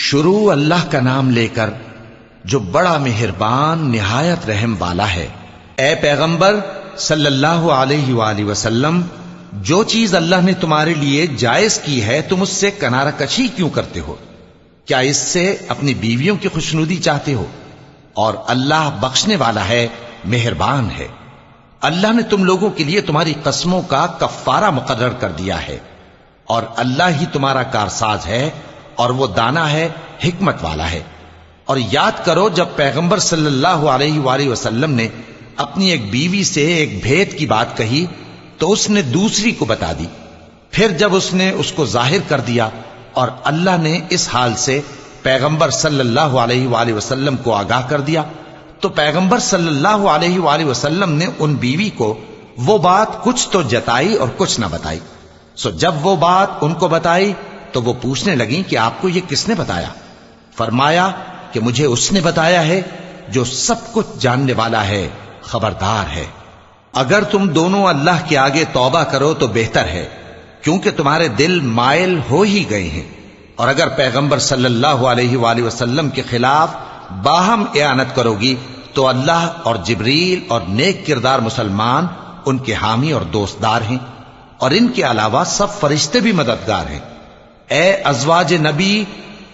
شروع اللہ کا نام لے کر جو بڑا مہربان نہایت رحم والا ہے۔ اے پیغمبر صلی اللہ علیہ وآلہ وسلم، جو چیز اللہ نے تمہارے لیے جائز کی ہے تم اس سے کنارہ کشی کیوں کرتے ہو؟ کیا اس سے اپنی بیویوں کی خوشنودی چاہتے ہو؟ اور اللہ بخشنے والا ہے، مہربان ہے۔ اللہ نے تم لوگوں کے لیے تمہاری قسموں کا کفارہ مقرر کر دیا ہے، اور اللہ ہی تمہارا کارساز ہے، اور وہ دانا ہے، حکمت والا ہے۔ اور یاد کرو جب پیغمبر صلی اللہ علیہ وآلہ وسلم نے اپنی ایک بیوی سے ایک بھید کی بات کہی تو اس نے دوسری کو بتا دی، پھر جب اس نے اس کو ظاہر کر دیا اور اللہ نے اس حال سے پیغمبر صلی اللہ علیہ وآلہ وسلم کو آگاہ کر دیا تو پیغمبر صلی اللہ علیہ وآلہ وسلم نے ان بیوی کو وہ بات کچھ تو جتائی اور کچھ نہ بتائی۔ سو جب وہ بات ان کو بتائی تو وہ پوچھنے لگیں کہ آپ کو یہ کس نے بتایا؟ فرمایا کہ مجھے اس نے بتایا ہے جو سب کچھ جاننے والا ہے، خبردار ہے۔ اگر تم دونوں اللہ کے آگے توبہ کرو تو بہتر ہے، کیونکہ تمہارے دل مائل ہو ہی گئے ہیں، اور اگر پیغمبر صلی اللہ علیہ وآلہ وسلم کے خلاف باہم اعانت کرو گی تو اللہ اور جبریل اور نیک کردار مسلمان ان کے حامی اور دوستدار ہیں، اور ان کے علاوہ سب فرشتے بھی مددگار ہیں۔ اے ازواج نبی،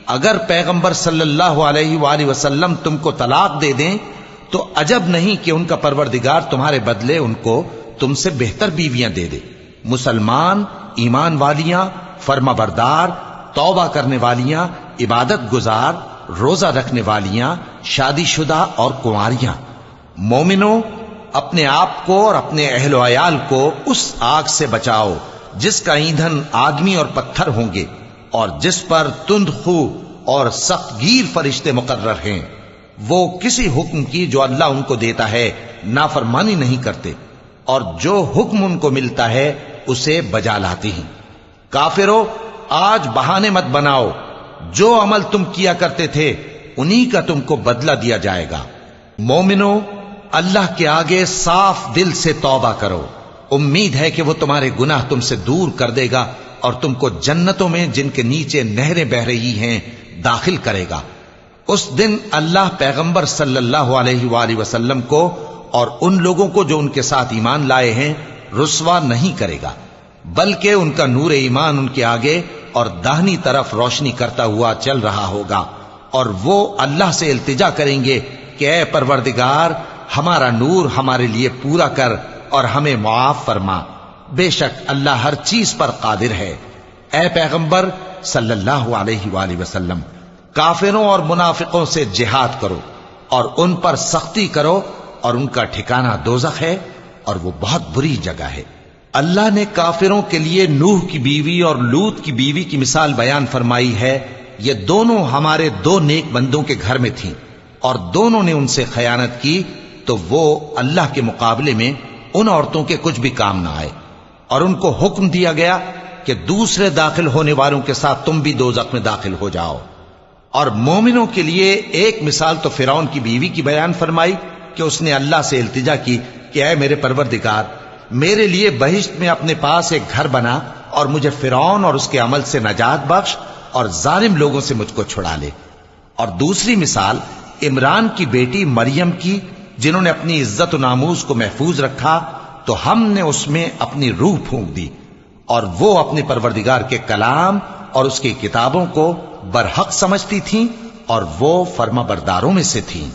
اگر پیغمبر صلی اللہ علیہ وآلہ وسلم تم کو طلاق دے دیں تو عجب نہیں کہ ان کا پروردگار تمہارے بدلے ان کو تم سے بہتر بیویاں دے دے، مسلمان، ایمان والیاں، فرما بردار، توبہ کرنے والیاں، عبادت گزار، روزہ رکھنے والیاں، شادی شدہ اور کنواریاں۔ مومنوں، اپنے آپ کو اور اپنے اہل و عیال کو اس آگ سے بچاؤ جس کا ایندھن آدمی اور پتھر ہوں گے، اور جس پر تند خو اور سخت گیر فرشتے مقرر ہیں۔ وہ کسی حکم کی جو اللہ ان کو دیتا ہے نافرمانی نہیں کرتے، اور جو حکم ان کو ملتا ہے اسے بجا لاتے ہیں۔ کافرو، آج بہانے مت بناؤ، جو عمل تم کیا کرتے تھے انہی کا تم کو بدلہ دیا جائے گا۔ مومنو، اللہ کے آگے صاف دل سے توبہ کرو، امید ہے کہ وہ تمہارے گناہ تم سے دور کر دے گا اور تم کو جنتوں میں جن کے نیچے نہریں بہ رہی ہیں داخل کرے گا۔ اس دن اللہ پیغمبر صلی اللہ علیہ وآلہ وسلم کو اور ان لوگوں کو جو ان کے ساتھ ایمان لائے ہیں رسوا نہیں کرے گا، بلکہ ان کا نور ایمان ان کے آگے اور داہنی طرف روشنی کرتا ہوا چل رہا ہوگا، اور وہ اللہ سے التجا کریں گے کہ اے پروردگار، ہمارا نور ہمارے لیے پورا کر اور ہمیں معاف فرما، بے شک اللہ ہر چیز پر قادر ہے۔ اے پیغمبر صلی اللہ علیہ وآلہ وسلم، کافروں اور منافقوں سے جہاد کرو اور ان پر سختی کرو، اور ان کا ٹھکانہ دوزخ ہے اور وہ بہت بری جگہ ہے۔ اللہ نے کافروں کے لیے نوح کی بیوی اور لوط کی بیوی کی مثال بیان فرمائی ہے۔ یہ دونوں ہمارے دو نیک بندوں کے گھر میں تھیں، اور دونوں نے ان سے خیانت کی تو وہ اللہ کے مقابلے میں ان عورتوں کے کچھ بھی کام نہ آئے، اور ان کو حکم دیا گیا کہ دوسرے داخل ہونے والوں کے ساتھ تم بھی دوزخ میں داخل ہو جاؤ۔ اور مومنوں کے لیے ایک مثال تو فرعون کی بیوی کی بیان فرمائی کہ اس نے اللہ سے التجا کی کہ اے میرے پروردگار، میرے لیے بہشت میں اپنے پاس ایک گھر بنا اور مجھے فرعون اور اس کے عمل سے نجات بخش اور ظالم لوگوں سے مجھ کو چھڑا لے۔ اور دوسری مثال عمران کی بیٹی مریم کی، جنہوں نے اپنی عزت و ناموس کو محفوظ رکھا تو ہم نے اس میں اپنی روح پھونک دی، اور وہ اپنے پروردگار کے کلام اور اس کی کتابوں کو برحق سمجھتی تھیں، اور وہ فرما برداروں میں سے تھیں۔